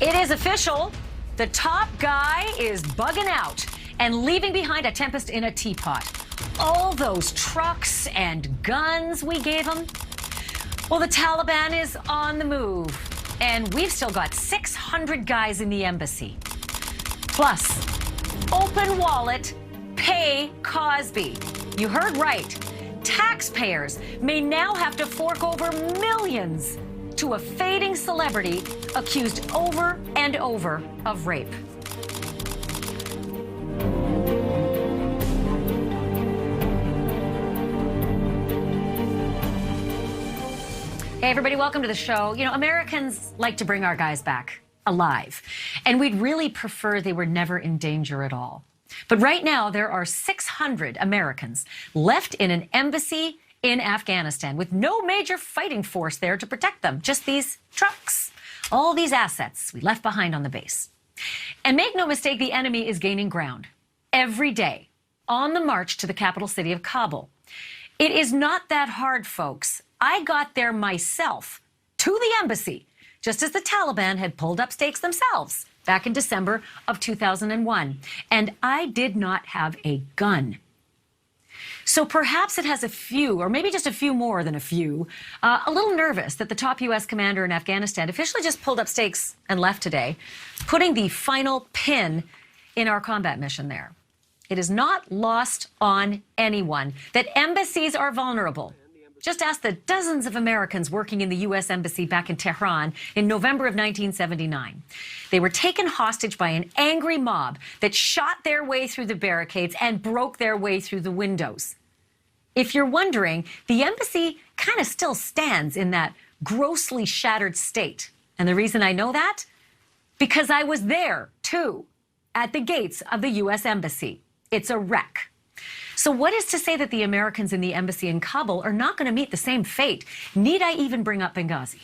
It is official. The top guy is bugging out and leaving behind a tempest in a teapot. All those trucks and guns we gave him. Well, the Taliban is on the move, and we've still got 600 guys in the embassy. Plus, open wallet, pay Cosby. You heard right. Taxpayers may now have to fork over millions to a fading celebrity accused over and over of rape. Hey, everybody, welcome to the show. You know, Americans like to bring our guys back alive, and we'd really prefer they were never in danger at all. But right now, there are 600 Americans left in an embassy in Afghanistan with no major fighting force there to protect them, just these trucks, all these assets we left behind on the base. And make no mistake, the enemy is gaining ground every day on the march to the capital city of Kabul. It is not that hard, folks. I got there myself to the embassy, just as the Taliban had pulled up stakes themselves back in December of 2001. And I did not have a gun. So perhaps it has a few, or maybe just a few more than a few, a little nervous that the top U.S. commander in Afghanistan officially just pulled up stakes and left today, putting the final pin in our combat mission there. It is not lost on anyone that embassies are vulnerable. Just ask the dozens of Americans working in the U.S. Embassy back in Tehran in November of 1979. They were taken hostage by an angry mob that shot their way through the barricades and broke their way through the windows. If you're wondering, the embassy kind of still stands in that grossly shattered state. And the reason I know that? Because I was there, too, at the gates of the U.S. Embassy. It's a wreck. So what is to say that the Americans in the embassy in Kabul are not going to meet the same fate? Need I even bring up Benghazi?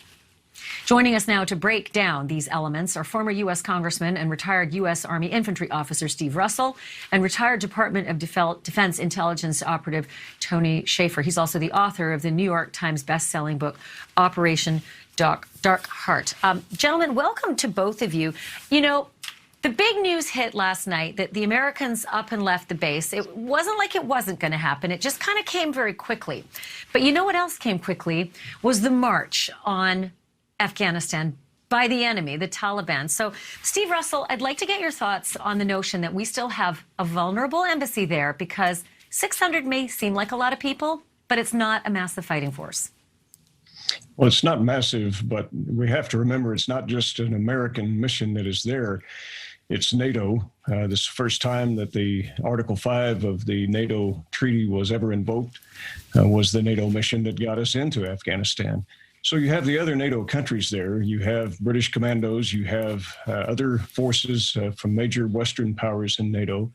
Joining us now to break down these elements are former U.S. Congressman and retired U.S. Army Infantry Officer Steve Russell and retired Department of Defense Intelligence Operative Tony Shaffer. He's also the author of the New York Times best-selling book, Operation Dark Heart. Gentlemen, welcome to both of you. You know, the big news hit last night that the Americans up and left the base. It wasn't like it wasn't going to happen. It just kind of came very quickly. But you know what else came quickly was the march on Afghanistan by the enemy, the Taliban. So, Steve Russell, I'd like to get your thoughts on the notion that we still have a vulnerable embassy there, because 600 may seem like a lot of people, but it's not a massive fighting force. Well, it's not massive, but we have to remember it's not just an American mission that is there. It's NATO. This is the first time that the Article 5 of the NATO treaty was ever invoked, was the NATO mission that got us into Afghanistan. So you have the other NATO countries there. You have British commandos. You have other forces from major Western powers in NATO.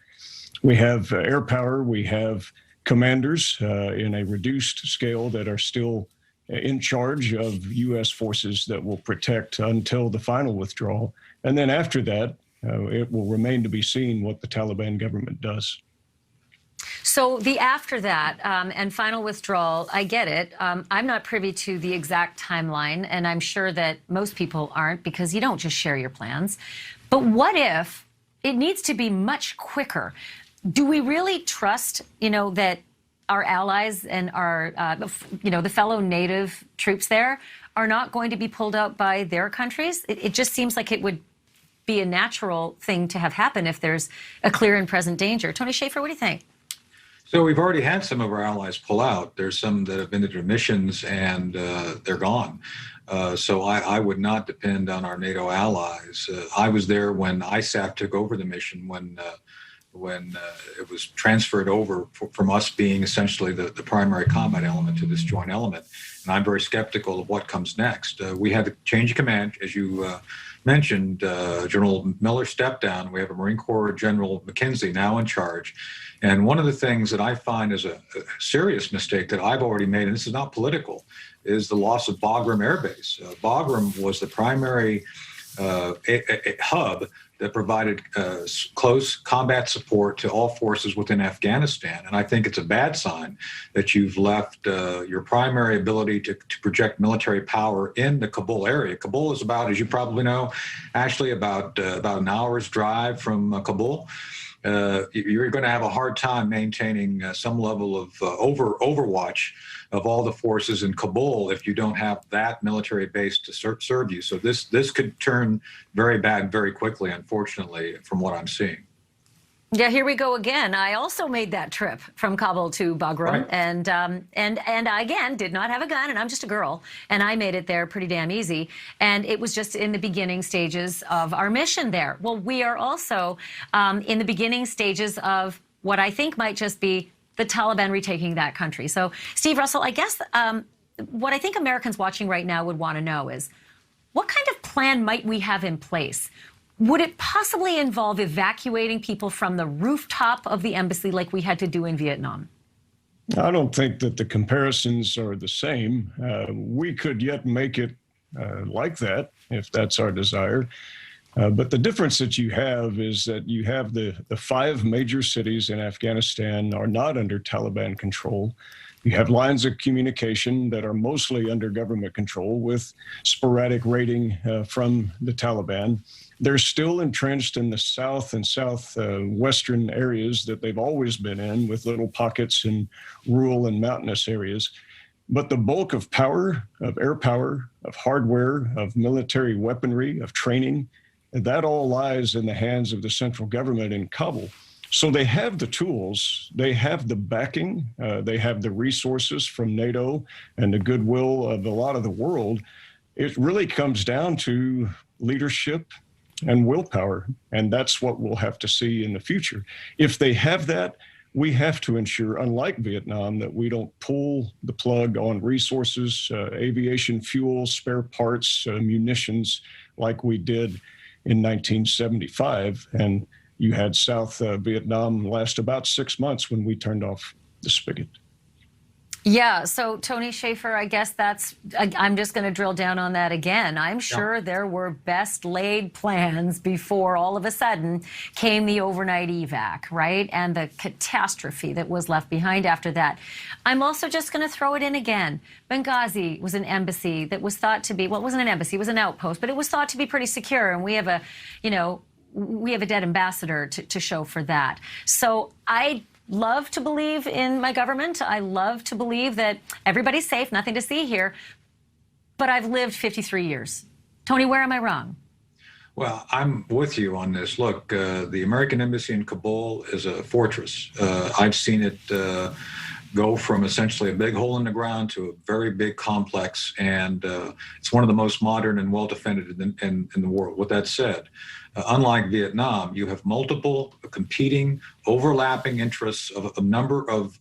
We have air power. We have commanders in a reduced scale that are still in charge of U.S. forces that will protect until the final withdrawal. And then after that, it will remain to be seen what the Taliban government does. So the after that and final withdrawal, I get it. I'm not privy to the exact timeline, and I'm sure that most people aren't, because you don't just share your plans. But what if it needs to be much quicker? Do we really trust, that our allies and our, the fellow native troops there are not going to be pulled out by their countries? It just seems like it would be a natural thing to have happen if there's a clear and present danger. Tony Shaffer, what do you think? So we've already had some of our allies pull out. There's some that have been to missions and they're gone. So I would not depend on our NATO allies. I was there when ISAF took over the mission, when it was transferred over from us being essentially the primary combat element to this joint element. And I'm very skeptical of what comes next. We had the change of command, as you mentioned. General Miller stepped down. We have a Marine Corps General McKenzie now in charge. And one of the things that I find is a serious mistake that I've already made, and this is not political, is the loss of Bagram Air Base. Bagram was the primary a hub that provided close combat support to all forces within Afghanistan. And I think it's a bad sign that you've left your primary ability to project military power in the Kabul area. Kabul is about, as you probably know, Ashley, about an hour's drive from Kabul. You're going to have a hard time maintaining some level of overwatch of all the forces in Kabul if you don't have that military base to serve you. So this could turn very bad very quickly, unfortunately, from what I'm seeing. Yeah, here we go again. I also made that trip from Kabul to Bagram, Right. and I, again, did not have a gun, and I'm just a girl, and I made it there pretty damn easy. And it was just in the beginning stages of our mission there. Well, we are also in the beginning stages of what I think might just be the Taliban retaking that country. So, Steve Russell, I guess what I think Americans watching right now would want to know is, what kind of plan might we have in place? Would it possibly involve evacuating people from the rooftop of the embassy like we had to do in Vietnam? I don't think that the comparisons are the same. We could yet make it like that if that's our desire. But the difference that you have is that you have the 5 major cities in Afghanistan are not under Taliban control. You have lines of communication that are mostly under government control with sporadic raiding from the Taliban. They're still entrenched in the south and southwestern areas that they've always been in, with little pockets in rural and mountainous areas. But the bulk of power, of air power, of hardware, of military weaponry, of training, that all lies in the hands of the central government in Kabul. So they have the tools, they have the backing, they have the resources from NATO and the goodwill of a lot of the world. It really comes down to leadership and willpower, and that's what we'll have to see in the future. If they have that, we have to ensure, unlike Vietnam, that we don't pull the plug on resources, aviation fuel, spare parts, munitions, like we did in 1975. And you had South Vietnam last about 6 months when we turned off the spigot. Yeah, so Tony Schaefer, I guess I'm just going to drill down on that again. I'm sure there were best laid plans before all of a sudden came the overnight evac, right? And the catastrophe that was left behind after that. I'm also just going to throw it in again. Benghazi was an embassy that was thought to be, well, it wasn't an embassy, it was an outpost, but it was thought to be pretty secure. And we have a, we have a dead ambassador to show for that. So I love to believe in my government. I love to believe that everybody's safe, nothing to see here. But I've lived 53 years. Tony, where am I wrong? Well, I'm with you on this. Look, the American embassy in Kabul is a fortress. I've seen it go from essentially a big hole in the ground to a very big complex, and it's one of the most modern and well-defended in the world. With that said, unlike Vietnam, you have multiple competing, overlapping interests of a number of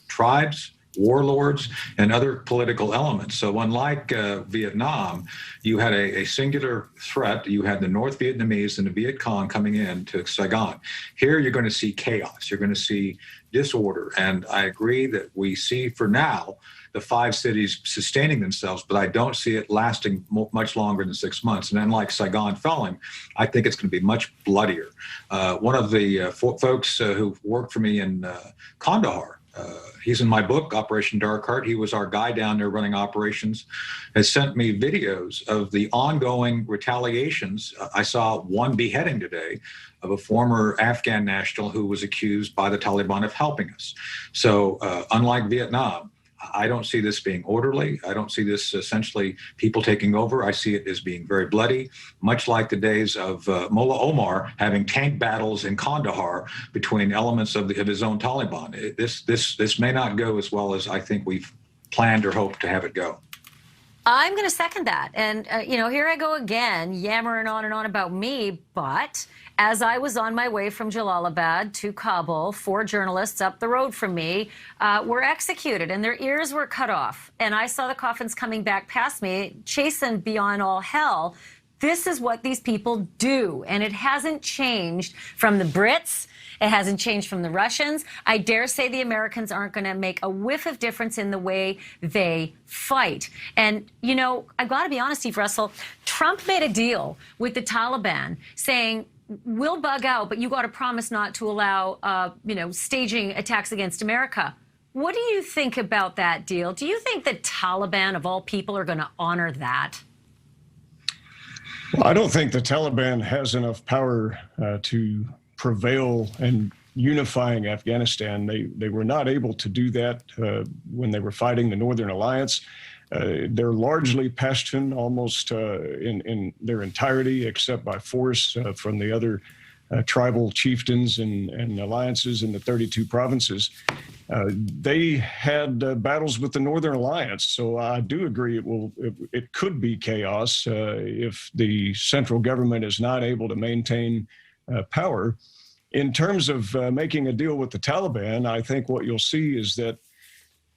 tribes, warlords, and other political elements. So unlike Vietnam, you had a singular threat. You had the North Vietnamese and the Viet Cong coming in to Saigon. Here you're going to see chaos. You're going to see disorder. And I agree that we see for now the 5 cities sustaining themselves, but I don't see it lasting much longer than 6 months. And unlike Saigon falling, I think it's going to be much bloodier. One of the folks who worked for me in Kandahar, he's in my book, Operation Dark Heart. He was our guy down there running operations, has sent me videos of the ongoing retaliations. I saw one beheading today of a former Afghan national who was accused by the Taliban of helping us. So unlike Vietnam, I don't see this being orderly. I don't see this essentially people taking over. I see it as being very bloody, much like the days of Mullah Omar having tank battles in Kandahar between elements of his own Taliban. This may not go as well as I think we've planned or hoped to have it go. I'm going to second that. And, here I go again, yammering on and on about me. But as I was on my way from Jalalabad to Kabul, 4 journalists up the road from me were executed and their ears were cut off. And I saw the coffins coming back past me, chasing beyond all hell. This is what these people do. And it hasn't changed from the Brits. It hasn't changed from the Russians. I dare say the Americans aren't going to make a whiff of difference in the way they fight. And, you know, I've got to be honest, Steve Russell, Trump made a deal with the Taliban saying, we'll bug out, but you got to promise not to allow, staging attacks against America. What do you think about that deal? Do you think the Taliban, of all people, are going to honor that? Well, I don't think the Taliban has enough power to prevail in unifying Afghanistan. They were not able to do that when they were fighting the Northern Alliance. They're largely Pashtun, almost in their entirety, except by force from the other tribal chieftains and alliances in the 32 provinces. They had battles with the Northern Alliance, so I do agree it could be chaos if the central government is not able to maintain power. In terms of making a deal with the Taliban, I think what you'll see is that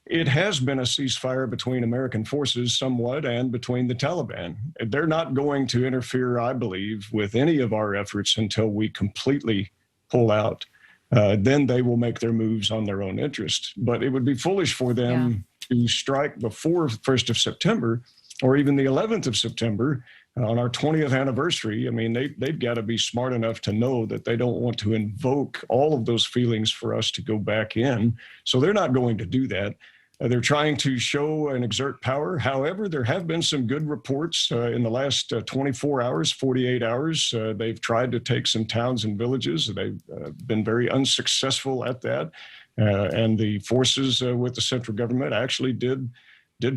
it has been a ceasefire between American forces somewhat and between the Taliban. They're not going to interfere, I believe, with any of our efforts until we completely pull out. Then they will make their moves on their own interest. But it would be foolish for them to strike before 1st of September or even the 11th of September on our 20th anniversary. I mean, they've got to be smart enough to know that they don't want to invoke all of those feelings for us to go back in. So they're not going to do that. They're trying to show and exert power. However, there have been some good reports in the last 24 hours, 48 hours. They've tried to take some towns and villages. They've been very unsuccessful at that. And the forces with the central government actually did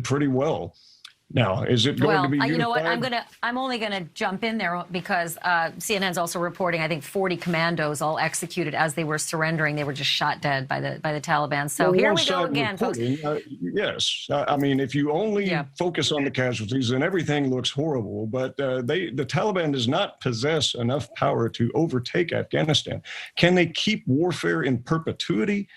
pretty well. Now, is it going to be unified? You know what? I'm only gonna jump in there because CNN's also reporting, I think, 40 commandos all executed as they were surrendering. They were just shot dead by the Taliban. So here we go again, folks. Yes, I mean, if you only focus on the casualties, then everything looks horrible. But the Taliban does not possess enough power to overtake Afghanistan. Can they keep warfare in perpetuity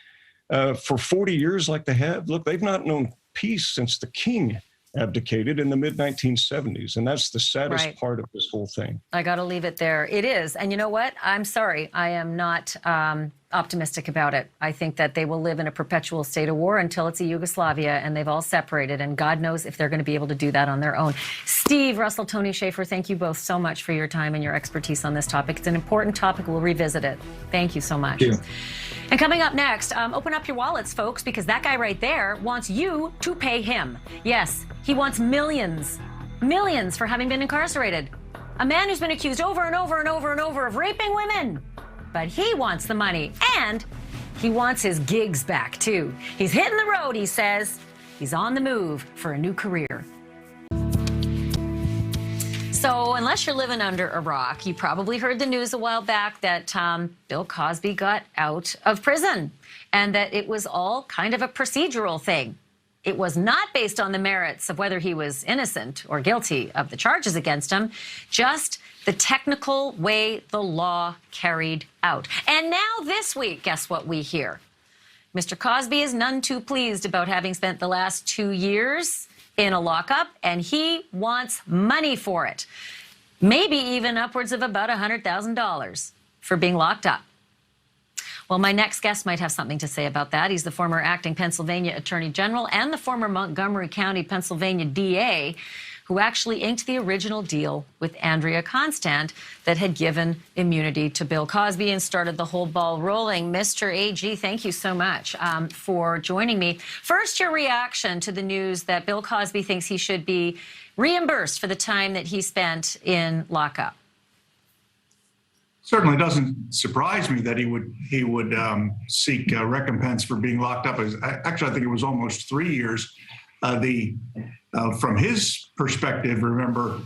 for 40 years like they have? Look, they've not known peace since the king abdicated in the mid-1970s. And that's the saddest part of this whole thing. I got to leave it there. It is. And you know what? I'm sorry. I am not optimistic about it. I think that they will live in a perpetual state of war until it's a Yugoslavia and they've all separated. And God knows if they're going to be able to do that on their own. Steve Russell, Tony Schaefer, thank you both so much for your time and your expertise on this topic. It's an important topic. We'll revisit it. Thank you so much. Thank you. And coming up next, open up your wallets, folks, because that guy right there wants you to pay him. Yes, he wants millions for having been incarcerated. A man who's been accused over and over and over and over of raping women. But he wants the money, and he wants his gigs back, too. He's hitting the road, he says. He's on the move for a new career. So unless you're living under a rock, you probably heard the news a while back that Bill Cosby got out of prison and that it was all kind of a procedural thing. It was not based on the merits of whether he was innocent or guilty of the charges against him, just the technical way the law carried out. And now this week, guess what we hear? Mr. Cosby is none too pleased about having spent the last 2 years in a lockup, and he wants money for it. Maybe even upwards of about $100,000 for being locked up. Well, my next guest might have something to say about that. He's the former acting Pennsylvania Attorney General and the former Montgomery County, Pennsylvania DA, who actually inked the original deal with Andrea Constant that had given immunity to Bill Cosby and started the whole ball rolling. Mr. AG, thank you so much for joining me. First, your reaction to the news that Bill Cosby thinks he should be reimbursed for the time that he spent in lockup. Certainly doesn't surprise me that he would seek recompense for being locked up. Actually, I think it was almost 3 years. From his perspective, remember,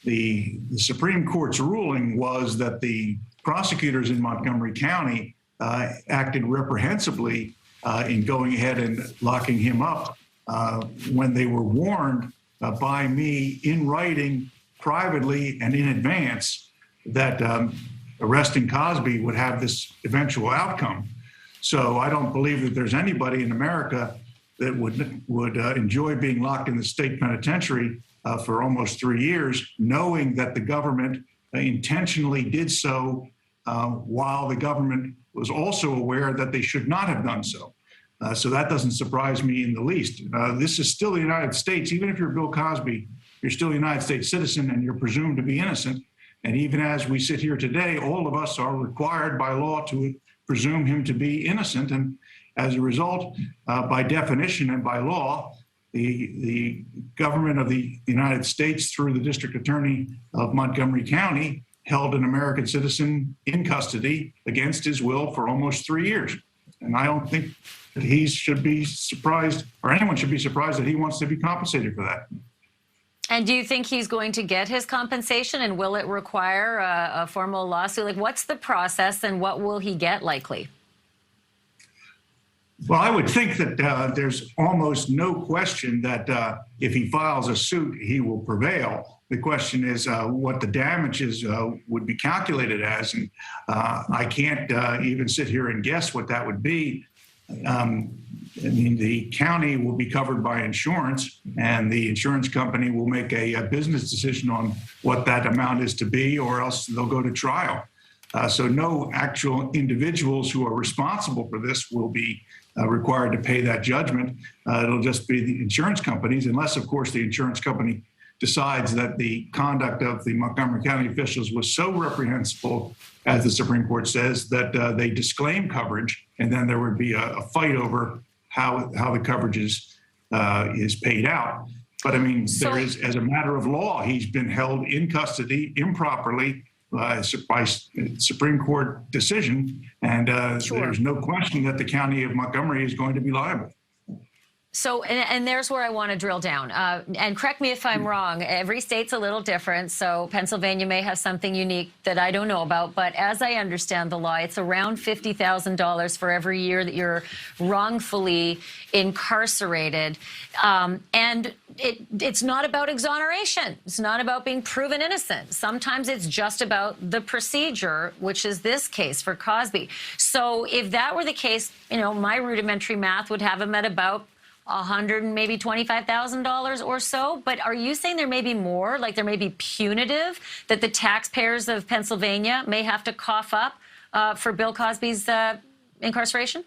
the Supreme Court's ruling was that the prosecutors in Montgomery County acted reprehensibly in going ahead and locking him up when they were warned by me in writing, privately and in advance, that arresting Cosby would have this eventual outcome. So I don't believe that there's anybody in America that would enjoy being locked in the state penitentiary for almost 3 years, knowing that the government intentionally did so while the government was also aware that they should not have done so. So that doesn't surprise me in the least. This is still the United States. Even if you're Bill Cosby, you're still a United States citizen and you're presumed to be innocent. And even as we sit here today, all of us are required by law to presume him to be innocent. And as a result, by definition and by law, the government of the United States through the district attorney of Montgomery County held an American citizen in custody against his will for almost 3 years. And I don't think that he should be surprised, or anyone should be surprised, that he wants to be compensated for that. And do you think he's going to get his compensation, and will it require a formal lawsuit? Like, what's the process and what will he get likely? Well, I would think that there's almost no question that if he files a suit, he will prevail. The question is what the damages would be calculated as. And I can't even sit here and guess what that would be. I mean, the county will be covered by insurance, and the insurance company will make a business decision on what that amount is to be, or else they'll go to trial. So no actual individuals who are responsible for this will be required to pay that judgment. It'll just be the insurance companies, unless, of course, the insurance company decides that the conduct of the Montgomery County officials was so reprehensible, as the Supreme Court says, that they disclaim coverage, and then there would be a fight over how the coverage is paid out. But I mean, there is, as a matter of law, he's been held in custody improperly by Supreme Court decision, and there's no question that the county of Montgomery is going to be liable. So, and there's where I want to drill down. And correct me if I'm wrong. Every state's a little different. So Pennsylvania may have something unique that I don't know about. But as I understand the law, it's around $50,000 for every year that you're wrongfully incarcerated. And it's not about exoneration. It's not about being proven innocent. Sometimes it's just about the procedure, which is this case for Cosby. So if that were the case, you know, my rudimentary math would have him at about $100 and maybe $25,000 or so. But are you saying there may be more, like there may be punitive, that the taxpayers of Pennsylvania may have to cough up for Bill Cosby's incarceration?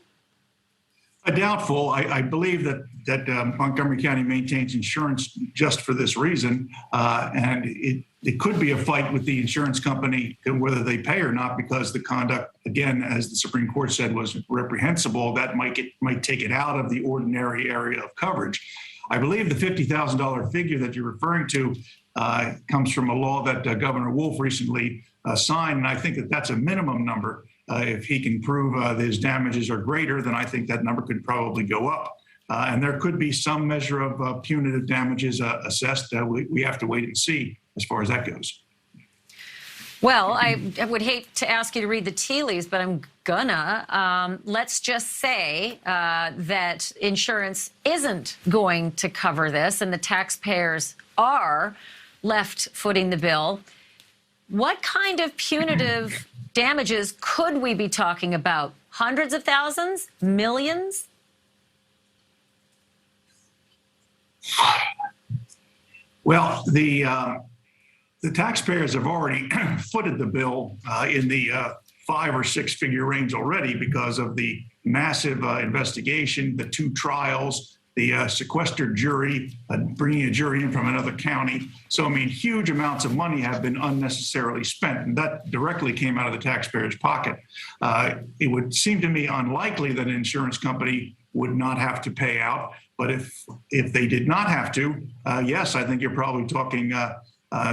Doubtful. I believe that Montgomery County maintains insurance just for this reason, and it could be a fight with the insurance company whether they pay or not, because the conduct, again, as the Supreme Court said, was reprehensible. That might take it out of the ordinary area of coverage. I believe the $50,000 figure that you're referring to comes from a law that Governor Wolf recently signed, and I think that that's a minimum number. If he can prove that his damages are greater, then I think that number could probably go up. And there could be some measure of punitive damages assessed. We have to wait and see as far as that goes. Well, I would hate to ask you to read the tea leaves, but I'm gonna. Let's just say that insurance isn't going to cover this and the taxpayers are left footing the bill. What kind of punitive damages could we be talking about? Hundreds of thousands? Millions? Well, the taxpayers have already footed the bill in the 5 or 6 figure range already because of the massive investigation, the 2 trials, the sequestered jury, bringing a jury in from another county. So, I mean, huge amounts of money have been unnecessarily spent, and that directly came out of the taxpayer's pocket. It would seem to me unlikely that an insurance company would not have to pay out, but if they did not have to, yes, I think you're probably talking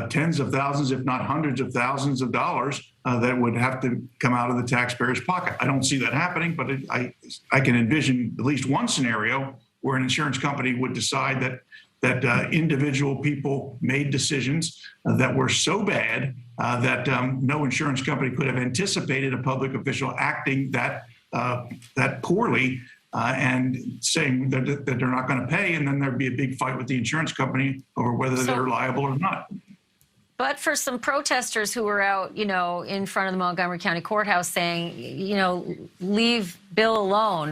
tens of thousands, if not hundreds of thousands of dollars that would have to come out of the taxpayer's pocket. I don't see that happening, but I can envision at least one scenario where an insurance company would decide that individual people made decisions that were so bad that no insurance company could have anticipated a public official acting that poorly and saying that they're not going to pay, and then there'd be a big fight with the insurance company over whether they're liable or not. But for some protesters who were out, you know, in front of the Montgomery County Courthouse saying, you know, leave Bill alone,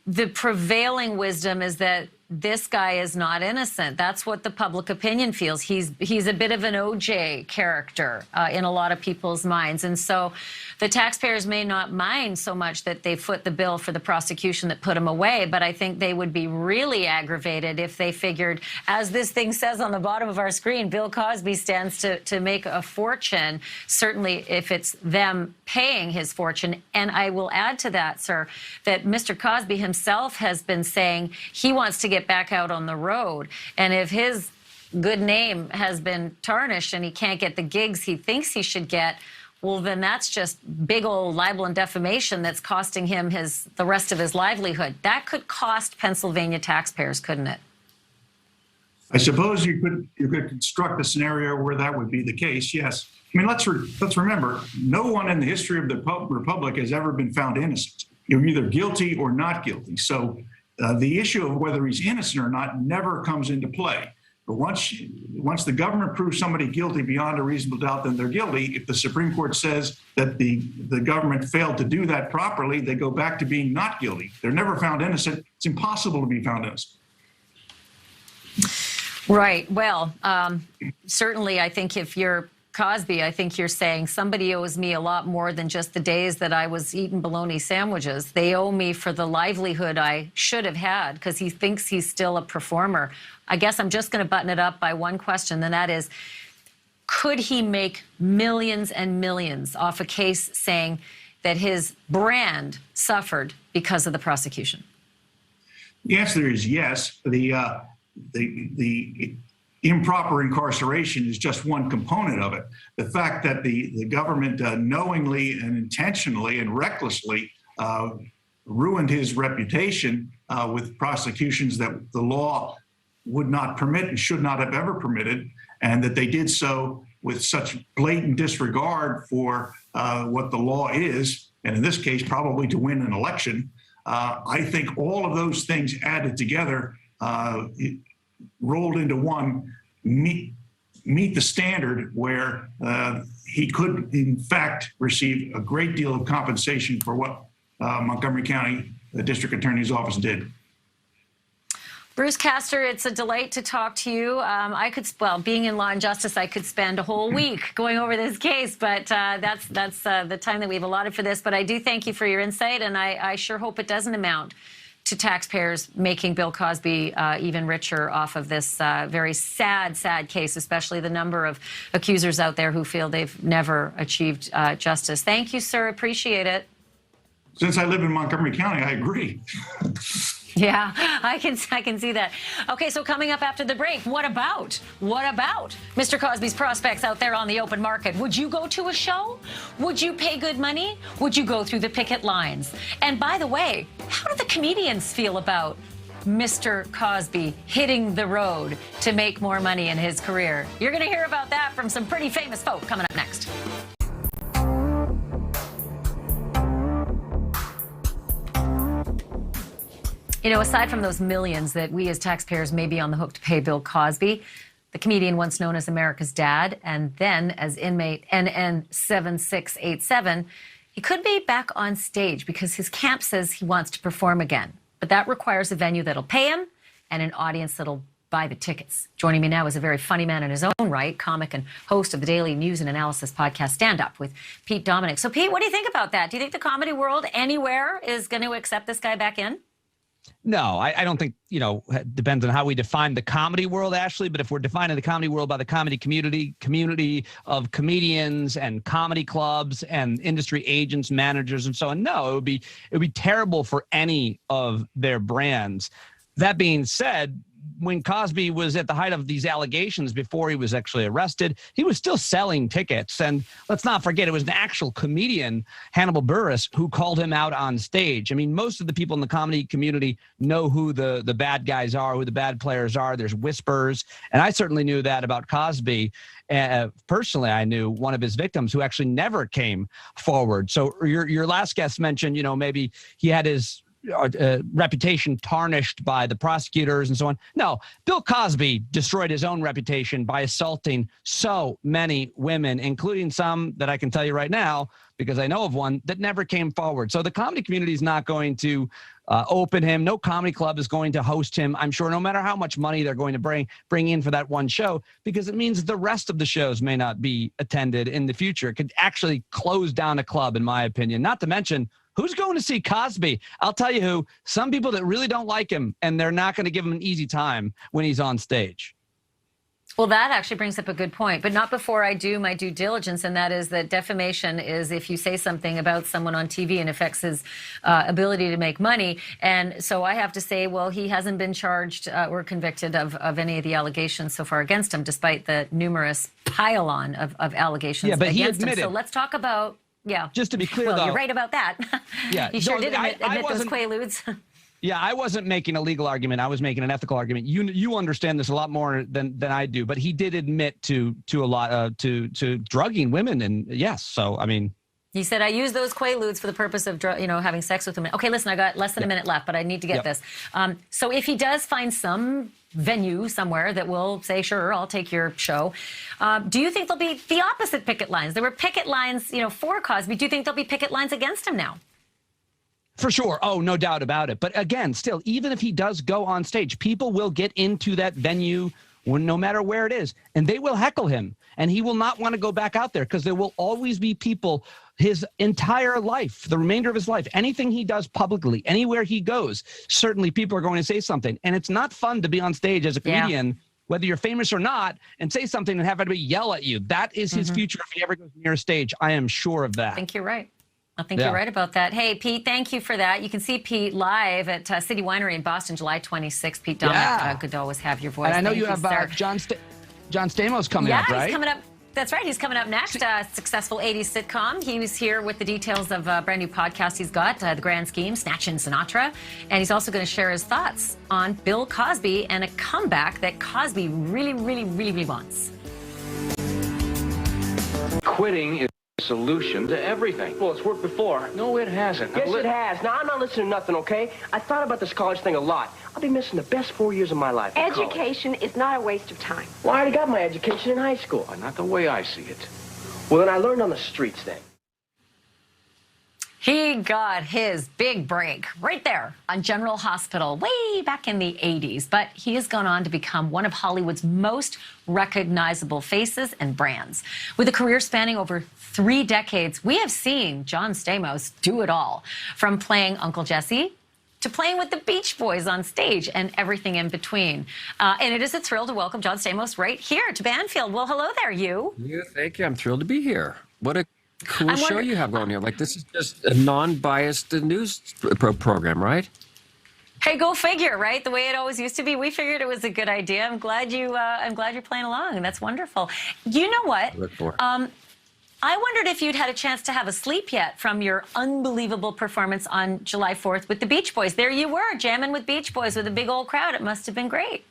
the prevailing wisdom is that this guy is not innocent. That's what the public opinion feels. He's a bit of an OJ character in a lot of people's minds. And so the taxpayers may not mind so much that they foot the bill for the prosecution that put him away, but I think they would be really aggravated if they figured, as this thing says on the bottom of our screen, Bill Cosby stands to make a fortune, certainly if it's them paying his fortune. And I will add to that, sir, that Mr. Cosby himself has been saying he wants to get back out on the road. And if his good name has been tarnished and he can't get the gigs he thinks he should get, well, then that's just big old libel and defamation that's costing him the rest of his livelihood. That could cost Pennsylvania taxpayers, couldn't it? I suppose you could construct a scenario where that would be the case. Yes. I mean, let's remember, no one in the history of the Republic has ever been found innocent. You're either guilty or not guilty. So the issue of whether he's innocent or not never comes into play. But once the government proves somebody guilty beyond a reasonable doubt, then they're guilty. If the Supreme Court says that the government failed to do that properly, they go back to being not guilty. They're never found innocent. It's impossible to be found innocent. Right. Well, certainly, I think if you're Cosby, I think you're saying somebody owes me a lot more than just the days that I was eating bologna sandwiches. They owe me for the livelihood I should have had because he thinks he's still a performer. I guess I'm just going to button it up by one question, and that is, could he make millions and millions off a case saying that his brand suffered because of the prosecution? The answer is yes. The improper incarceration is just one component of it. The fact that the government knowingly and intentionally and recklessly ruined his reputation with prosecutions that the law would not permit and should not have ever permitted, and that they did so with such blatant disregard for what the law is, and in this case, probably to win an election. I think all of those things added together rolled into one, meet the standard where he could, in fact, receive a great deal of compensation for what Montgomery County, the District Attorney's Office did. Bruce Castor, it's a delight to talk to you. Being in law and justice, I could spend a whole week going over this case, but that's the time that we've allotted for this. But I do thank you for your insight, and I sure hope it doesn't amount to taxpayers making Bill Cosby even richer off of this very sad case, especially the number of accusers out there who feel they've never achieved justice. Thank you, sir. Appreciate it. Since I live in Montgomery County, I agree. Yeah, I can see that. Okay, so coming up after the break, what about Mr. Cosby's prospects out there on the open market? Would you go to a show? Would you pay good money? Would you go through the picket lines? And by the way, how do the comedians feel about Mr. Cosby hitting the road to make more money in his career? You're going to hear about that from some pretty famous folk coming up next. You know, aside from those millions that we as taxpayers may be on the hook to pay Bill Cosby, the comedian once known as America's Dad and then as inmate NN7687, he could be back on stage because his camp says he wants to perform again. But that requires a venue that'll pay him and an audience that'll buy the tickets. Joining me now is a very funny man in his own right, comic and host of the daily news and analysis podcast Stand Up with Pete Dominic. So, Pete, what do you think about that? Do you think the comedy world anywhere is going to accept this guy back in? No, I don't think, it depends on how we define the comedy world, Ashley. But if we're defining the comedy world by the comedy community of comedians and comedy clubs and industry agents, managers, and so on, no, it would be terrible for any of their brands. That being said, when Cosby was at the height of these allegations before he was actually arrested, he was still selling tickets. And let's not forget, it was an actual comedian, Hannibal Buress, who called him out on stage. I mean, most of the people in the comedy community know who the bad guys are, who the bad players are. There's whispers. And I certainly knew that about Cosby. Personally, I knew one of his victims who actually never came forward. So your last guest mentioned, maybe he had his reputation tarnished by the prosecutors and so on. No, Bill Cosby destroyed his own reputation by assaulting so many women, including some that I can tell you right now, because I know of one that never came forward. So the comedy community is not going to open him. No comedy club is going to host him, I'm sure, no matter how much money they're going to bring in for that one show, because it means the rest of the shows may not be attended in the future. It could actually close down a club, in my opinion. Not to mention, who's going to see Cosby? I'll tell you who. Some people that really don't like him, and they're not going to give him an easy time when he's on stage. Well, that actually brings up a good point, but not before I do my due diligence, and that is that defamation is if you say something about someone on TV and affects his ability to make money. And so I have to say, well, he hasn't been charged or convicted of any of the allegations so far against him, despite the numerous pile-on of allegations but against he admitted. him. So let's talk about, Just to be clear, well, though. you're right about that. Yeah, he sure no, did admit those wasn't- quaaludes. Yeah, I wasn't making a legal argument. I was making an ethical argument. You understand this a lot more than I do, but he did admit to a lot to drugging women, and yes, so I mean, He said, I use those quaaludes for the purpose of, having sex with women. Okay, listen, I got less than a minute left, but I need to get this. So if he does find some venue somewhere that will say, sure, I'll take your show, do you think there'll be the opposite picket lines? There were picket lines, for Cosby. Do you think there'll be picket lines against him now? for sure. Oh, no doubt about it. But again, still, even if he does go on stage, people will get into that venue no matter where it is, and they will heckle him, and he will not want to go back out there because there will always be people his entire life, the remainder of his life, anything he does publicly, anywhere he goes, certainly people are going to say something. And it's not fun to be on stage as a comedian, whether you're famous or not, and say something and have everybody yell at you. That is his future if he ever goes near a stage. I am sure of that. I think you're right. I think you're right about that. Hey, Pete, thank you for that. You can see Pete live at City Winery in Boston, July 26th. Pete Dominic, good to always have your voice. And I know you have John Stamos coming up, right? Yeah, he's coming up. That's right. He's coming up next. Successful 80s sitcom. He was here with the details of a brand new podcast he's got, The Grand Scheme, Snatching Sinatra. And he's also going to share his thoughts on Bill Cosby and a comeback that Cosby really, really, really, really wants. Quitting is the solution to everything. Well, it's worked before. No, it hasn't. Yes, it has. Now, I'm not listening to nothing, okay? I thought about this college thing a lot. I'll be missing the best 4 years of my life. Education is not a waste of time. Well, I already got my education in high school. Not the way I see it. Well, then I learned on the streets then. He got his big break right there on General Hospital way back in the 80s. But he has gone on to become one of Hollywood's most recognizable faces and brands. With a career spanning over 3 decades, we have seen John Stamos do it all, from playing Uncle Jesse to playing with the Beach Boys on stage and everything in between. And it is a thrill to welcome John Stamos right here to Banfield. Well, hello there, you. Yeah, thank you. I'm thrilled to be here. What a cool show you have going here. Like, this is just a non-biased news program, right? Hey, go figure, right? The way it always used to be. We figured it was a good idea. I'm glad you're playing along, and that's wonderful. You know what? Look for. I wondered if you'd had a chance to have a sleep yet from your unbelievable performance on July 4th with the Beach Boys. There you were, jamming with Beach Boys with a big old crowd. It must have been great.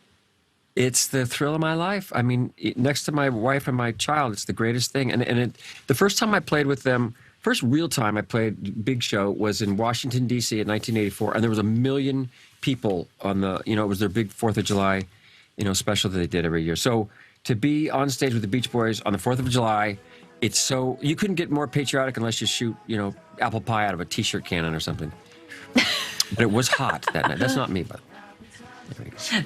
It's the thrill of my life. I mean, next to my wife and my child, it's the greatest thing. And the first time I played with them, first real time I played big show was in Washington, D.C. in 1984. And there was 1 million people on the, it was their big 4th of July, special that they did every year. So to be on stage with the Beach Boys on the 4th of July, it's so, you couldn't get more patriotic unless you shoot, apple pie out of a T-shirt cannon or something. But it was hot that night. That's not me, but.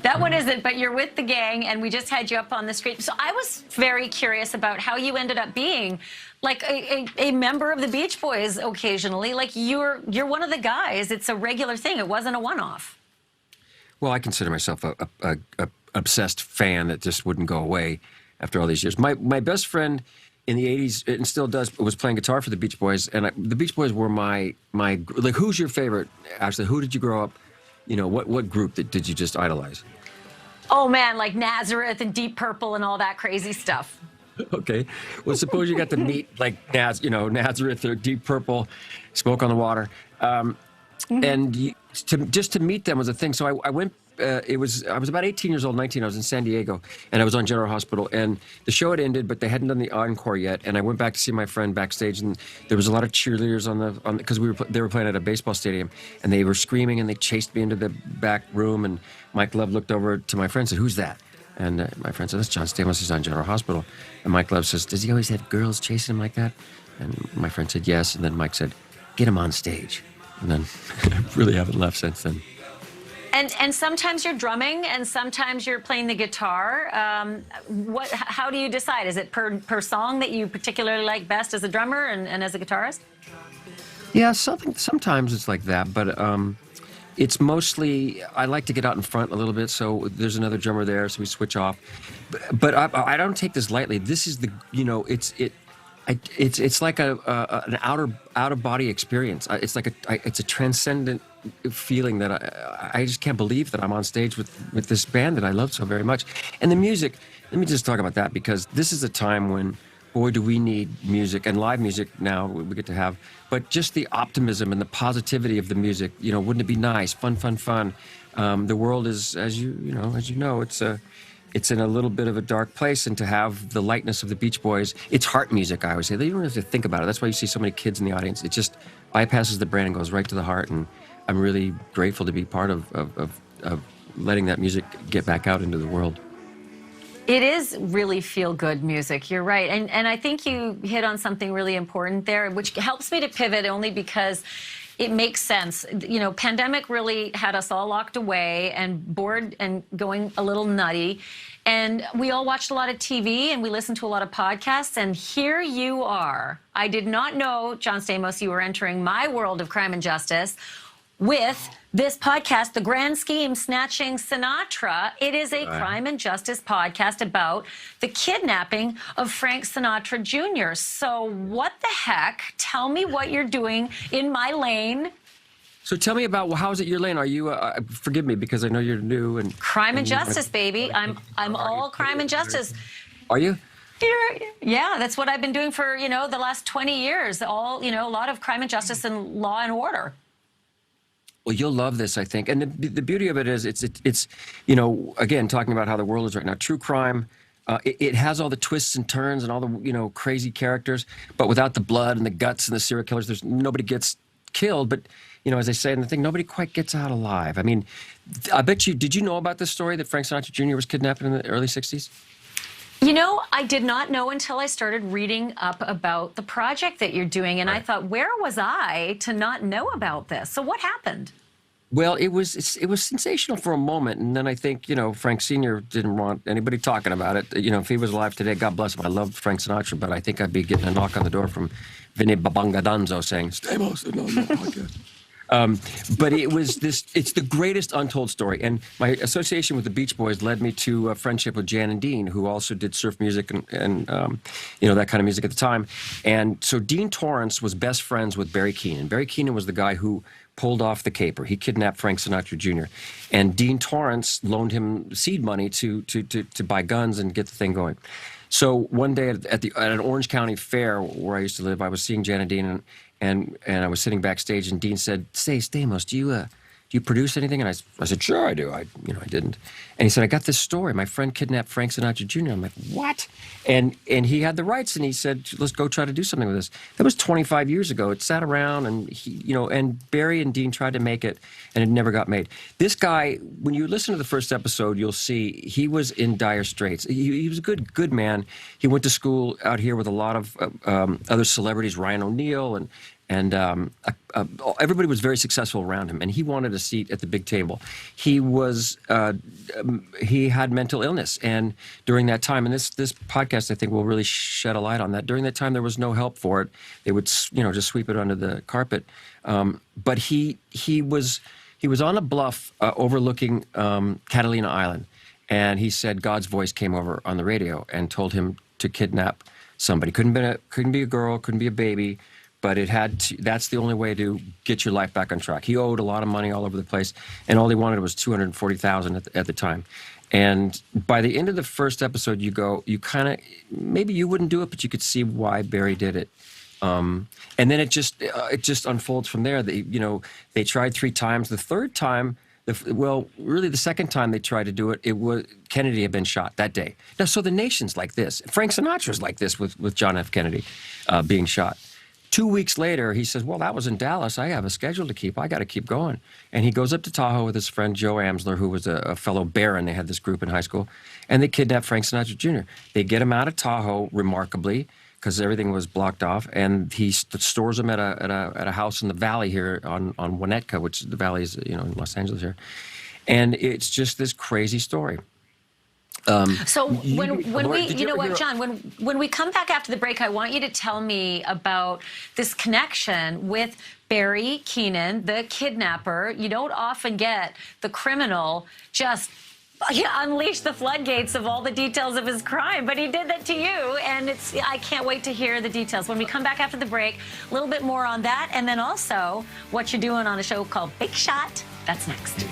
That one isn't, but you're with the gang, and we just had you up on the screen. So I was very curious about how you ended up being like a member of the Beach Boys occasionally. Like, you're one of the guys. It's a regular thing. It wasn't a one-off. Well, I consider myself a obsessed fan that just wouldn't go away after all these years. My best friend in the 80s, and still does, was playing guitar for the Beach Boys, and the Beach Boys were my like, who's your favorite, Ashley? Who did you grow up, what group did you just idolize? Oh, man, like Nazareth and Deep Purple and all that crazy stuff. Okay. Well, suppose you got to meet, like, Nazareth or Deep Purple, Smoke on the Water. And just to meet them was a thing. So I went, I was about 18 years old, 19. I was in San Diego, and I was on General Hospital. And the show had ended, but they hadn't done the encore yet. And I went back to see my friend backstage, and there was a lot of cheerleaders because they were playing at a baseball stadium, and they were screaming, and they chased me into the back room. And Mike Love looked over to my friend and said, "Who's that?" And my friend said, "That's John Stamos. He's on General Hospital." And Mike Love says, "Does he always have girls chasing him like that?" And my friend said, "Yes." And then Mike said, "Get him on stage." and then really haven't left since then. And sometimes you're drumming, and sometimes you're playing the guitar. How do you decide? Is it per song that you particularly like best as a drummer and as a guitarist? Yeah, sometimes it's like that, but it's mostly I like to get out in front a little bit. So there's another drummer there, so we switch off. But I don't take this lightly. This is it's like an out of body experience. It's like it's a transcendent feeling that I just can't believe that I'm on stage with this band that I love so very much. And the music, let me just talk about that, because this is a time when, boy, do we need music and live music now we get to have, but just the optimism and the positivity of the music, wouldn't it be nice? Fun. The world is, as you know, it's in a little bit of a dark place, and to have the lightness of the Beach Boys, it's heart music, I always say. They don't have to think about it. That's why you see so many kids in the audience. It just bypasses the brain and goes right to the heart, and I'm really grateful to be part of letting that music get back out into the world. It is really feel-good music, you're right. And I think you hit on something really important there, which helps me to pivot only because it makes sense. Pandemic really had us all locked away and bored and going a little nutty. And we all watched a lot of TV and we listened to a lot of podcasts. And here you are. I did not know, John Stamos, you were entering my world of crime and justice with this podcast, The Grand Scheme, Snatching Sinatra. It is a crime and justice podcast about the kidnapping of Frank Sinatra Jr. So what the heck? Tell me what you're doing in my lane. So tell me about, how is it your lane? Are you, forgive me because I know you're new and... Crime and justice, baby. I'm all crime and justice. Are you? Yeah, that's what I've been doing for, the last 20 years. A lot of crime and justice and law and order. Well, you'll love this, I think. And the beauty of it is it's again, talking about how the world is right now, true crime, it has all the twists and turns and all the, crazy characters, but without the blood and the guts and the serial killers, nobody gets killed. But, as I say in the thing, nobody quite gets out alive. I mean, I bet you, did you know about this story that Frank Sinatra Jr. was kidnapped in the early 60s? I did not know until I started reading up about the project that you're doing, and I thought, where was I to not know about this? So what happened? Well, it was sensational for a moment, and then I think, Frank Sr. didn't want anybody talking about it. If he was alive today, God bless him. I love Frank Sinatra, but I think I'd be getting a knock on the door from Vinny Babangadanzo saying, Stamos, no podcast. But it's the greatest untold story. And my association with the Beach Boys led me to a friendship with Jan and Dean, who also did surf music and that kind of music at the time. And so Dean Torrance was best friends with Barry Keenan. Barry Keenan was the guy who pulled off the caper. He kidnapped Frank Sinatra Jr. And Dean Torrance loaned him seed money to buy guns and get the thing going. So one day at an Orange County fair where I used to live, I was seeing Jan and Dean, and I was sitting backstage, and Dean said, "Say, Stamos, do you produce anything?" And I said, "Sure, I do." I didn't. And he said, "I got this story. My friend kidnapped Frank Sinatra Jr." I'm like, "What?" And he had the rights, and he said, "Let's go try to do something with this." That was 25 years ago. It sat around, and and Barry and Dean tried to make it, and it never got made. This guy, when you listen to the first episode, you'll see he was in dire straits. He was a good man. He went to school out here with a lot of other celebrities, Ryan O'Neal, and everybody was very successful around him, and he wanted a seat at the big table. He had mental illness, and during that time, and this podcast I think will really shed a light on that. During that time, there was no help for it. They would just sweep it under the carpet. But he was on a bluff overlooking Catalina Island, and he said God's voice came over on the radio and told him to kidnap somebody. Couldn't be a girl, couldn't be a baby. But that's the only way to get your life back on track. He owed a lot of money all over the place, and all he wanted was $240,000 at the time. And by the end of the first episode, you kind of, maybe you wouldn't do it, but you could see why Barry did it. And then it just unfolds from there. They tried 3 times. The third time, really the second time they tried to do it, Kennedy had been shot that day. Now, so the nation's like this. Frank Sinatra's like this with John F. Kennedy being shot. 2 weeks later, he says, "Well, that was in Dallas. I have a schedule to keep. I got to keep going." And he goes up to Tahoe with his friend Joe Amsler, who was a fellow Baron. They had this group in high school, and they kidnap Frank Sinatra Jr. They get him out of Tahoe remarkably, because everything was blocked off, and he stores them at a house in the valley here on Winnetka, which the valley is, you know, in Los Angeles here, and it's just this crazy story. So when we, you know what, John, when we come back after the break, I want you to tell me about this connection with Barry Keenan, the kidnapper. You don't often get the criminal just unleash the floodgates of all the details of his crime, but he did that to you, and I can't wait to hear the details. When we come back after the break, a little bit more on that, and then also what you're doing on a show called Big Shot. That's next.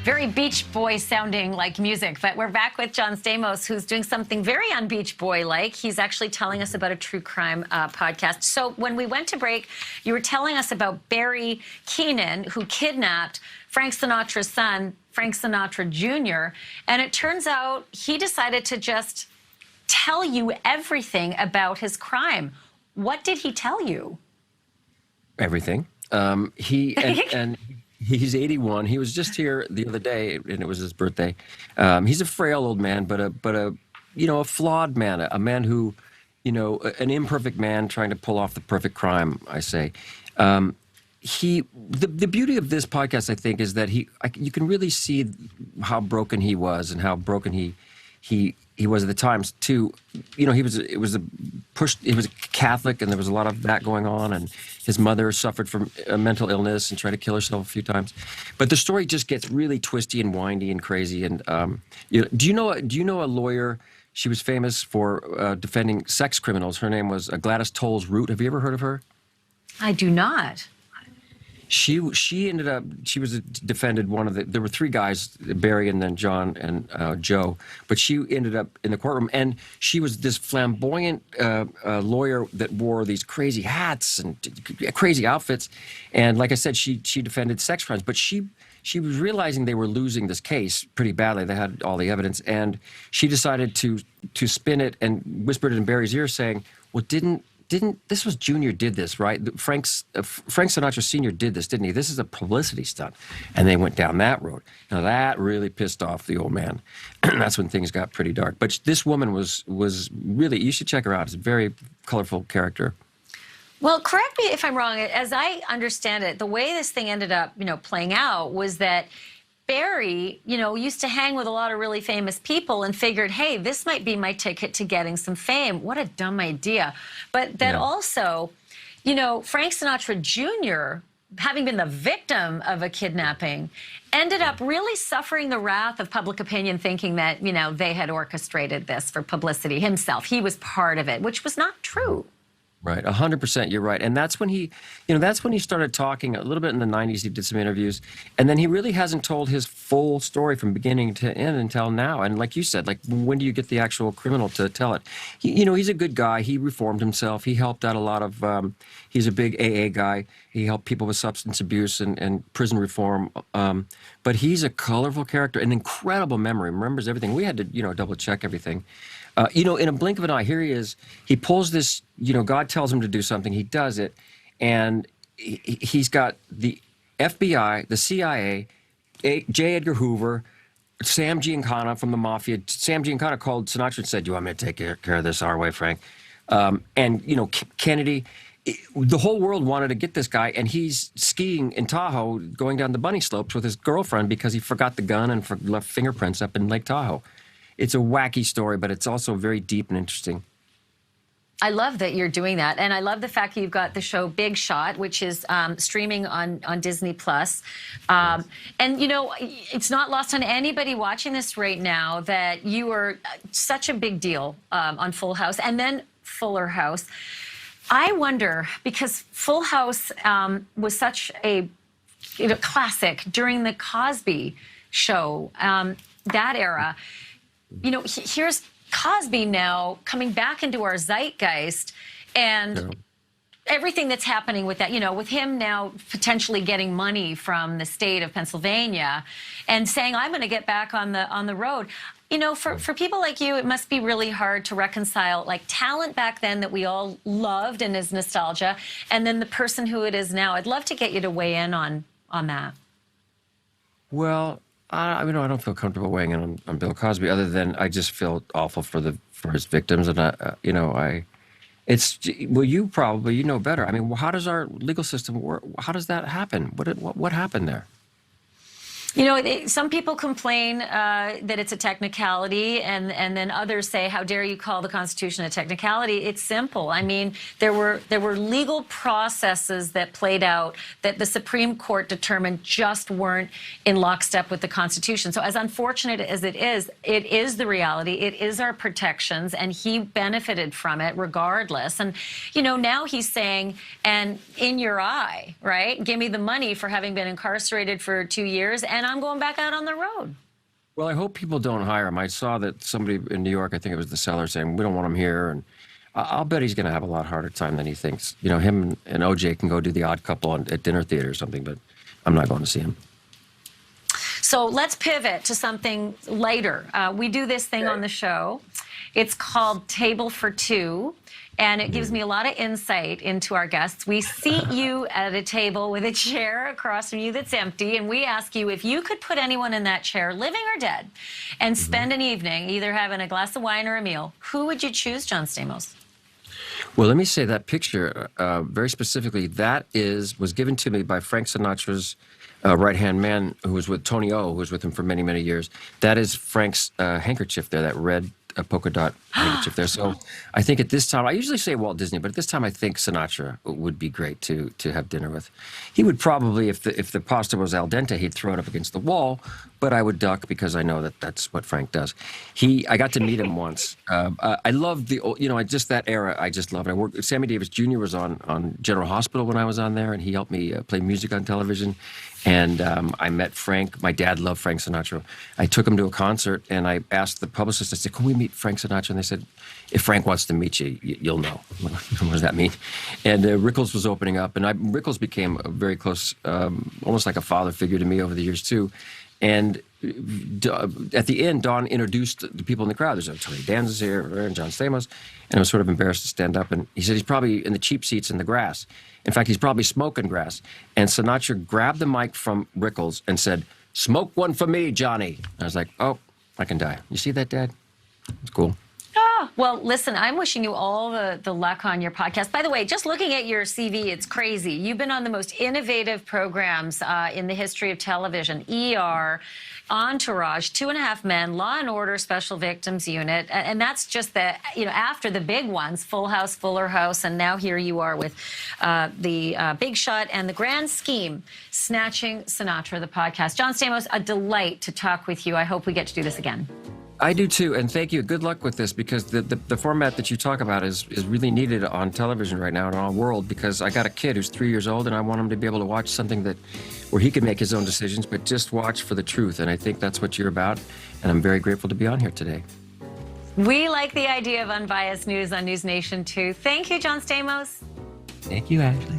Very Beach Boy sounding like music, but we're back with John Stamos, who's doing something very un-Beach Boy-like. He's actually telling us about a true crime podcast. So when we went to break, you were telling us about Barry Keenan, who kidnapped Frank Sinatra's son, Frank Sinatra Jr., and it turns out he decided to just tell you everything about his crime. What did he tell you? Everything. He's 81. He was just here the other day, and it was his birthday. He's a frail old man, but a flawed man, a man who, an imperfect man trying to pull off the perfect crime, I say. The beauty of this podcast, I think, is that you can really see how broken he was and how broken he was at the times too. He was a Catholic, and there was a lot of that going on, and his mother suffered from a mental illness and tried to kill herself a few times. But the story just gets really twisty and windy and crazy. And do you know a lawyer? She was famous for defending sex criminals. Her name was Gladys Tolles Root. Have you ever heard of her? I do not. She was defended one of there were three guys, Barry and then John and Joe, but she ended up in the courtroom, and she was this flamboyant lawyer that wore these crazy hats and crazy outfits, and like I said, she defended sex crimes, but she was realizing they were losing this case pretty badly. They had all the evidence, and she decided to spin it and whispered it in Barry's ear, saying, well, didn't this was Junior did this, right? Frank Sinatra Sr. did this, didn't he? This is a publicity stunt. And they went down that road. Now, that really pissed off the old man. That's when things got pretty dark. But this woman was really, you should check her out. It's a very colorful character. Well, correct me if I'm wrong. As I understand it, the way this thing ended up, playing out was that Barry, used to hang with a lot of really famous people and figured, hey, this might be my ticket to getting some fame. What a dumb idea. But that also, Frank Sinatra Jr., having been the victim of a kidnapping, ended up really suffering the wrath of public opinion, thinking that, they had orchestrated this for publicity himself. He was part of it, which was not true. Right, 100%. You're right, and that's when he started talking a little bit in the '90s. He did some interviews, and then he really hasn't told his full story from beginning to end until now. And like you said, when do you get the actual criminal to tell it? He's a good guy. He reformed himself. He helped out a lot of. He's a big AA guy. He helped people with substance abuse and prison reform. But he's a colorful character, an incredible memory. Remembers everything. We had to double check everything. In a blink of an eye, here he is. He pulls this, God tells him to do something. He does it. And he's got the FBI, the CIA, J. Edgar Hoover, Sam Giancana from the Mafia. Sam Giancana called Sinatra and said, you want me to take care of this our way, Frank? And, Kennedy. The whole world wanted to get this guy, and he's skiing in Tahoe, going down the bunny slopes with his girlfriend because he forgot the gun and left fingerprints up in Lake Tahoe. It's a wacky story, but it's also very deep and interesting. I love that you're doing that, and I love the fact that you've got the show Big Shot, which is streaming on Disney+. And, it's not lost on anybody watching this right now that you were such a big deal on Full House and then Fuller House. I wonder, because Full House was such a classic during the Cosby show, that era, here's Cosby now coming back into our zeitgeist, and everything that's happening with that, with him now potentially getting money from the state of Pennsylvania and saying, I'm going to get back on the road. For people like you, it must be really hard to reconcile talent back then that we all loved and is nostalgia, and then the person who it is now. I'd love to get you to weigh in on that. Well, I mean, I don't feel comfortable weighing in on Bill Cosby, other than I just feel awful for his victims, and you know better. I mean, how does our legal system work? How does that happen? What happened there? You know, some people complain that it's a technicality, and then others say, how dare you call the Constitution a technicality? It's simple. I mean, there were legal processes that played out that the Supreme Court determined just weren't in lockstep with the Constitution. So as unfortunate as it is the reality. It is our protections, and he benefited from it regardless. And, you know, now he's saying, and in your eye, right, give me the money for having been incarcerated for 2 years, and I'm going back out on the road. Well, I hope people don't hire him. I saw that somebody in New York, I think it was the seller, saying, we don't want him here. And I'll bet he's going to have a lot harder time than he thinks. You know, him and OJ can go do The Odd Couple at dinner theater or something, but I'm not going to see him. So let's pivot to something lighter. We do this thing on the show. It's called Table for Two. And it gives me a lot of insight into our guests. We seat you at a table with a chair across from you that's empty, and we ask you if you could put anyone in that chair, living or dead, and spend an evening either having a glass of wine or a meal, who would you choose, John Stamos? Well, let me say that picture, very specifically, that was given to me by Frank Sinatra's right-hand man, who was with Tony O, who was with him for many, many years. That is Frank's handkerchief there, that red polka dot handkerchief there. So I think at this time, I usually say Walt Disney, but at this time I think Sinatra would be great to have dinner with. He would probably, if the pasta was al dente, he'd throw it up against the wall, but I would duck because I know that's what Frank does. I got to meet him once. I love just that era. I just love it. Sammy Davis Jr. was on General Hospital when I was on there, and he helped me play music on television. And I met Frank. My dad loved Frank Sinatra. I took him to a concert, and I asked the publicist, I said, can we meet Frank Sinatra? And they said, if Frank wants to meet you, you'll know. What does that mean? And Rickles was opening up, and Rickles became a very close, almost like a father figure to me over the years, too. And at the end, Don introduced the people in the crowd. There's Tony Danza's here, and John Stamos, and I was sort of embarrassed to stand up. And he said he's probably in the cheap seats in the grass. In fact, he's probably smoking grass. And Sinatra grabbed the mic from Rickles and said, "Smoke one for me, Johnny." I was like, oh, I can die. You see that, Dad? It's cool. Oh, well, listen, I'm wishing you all the luck on your podcast. By the way, just looking at your CV, it's crazy. You've been on the most innovative programs in the history of television. ER, Entourage, 2.5 Men, Law and Order Special Victims Unit, and that's just after the big ones, Full House, Fuller House, and now here you are with the Big Shot and the Grand Scheme, Snatching Sinatra, the podcast. John Stamos, a delight to talk with you. I hope we get to do this again. I do too, and thank you. Good luck with this, because the format that you talk about is really needed on television right now in our world, because I got a kid who's 3 years old, and I want him to be able to watch something where he can make his own decisions, but just watch for the truth, and I think that's what you're about, and I'm very grateful to be on here today. We like the idea of unbiased news on NewsNation too. Thank you, John Stamos. Thank you, Ashley.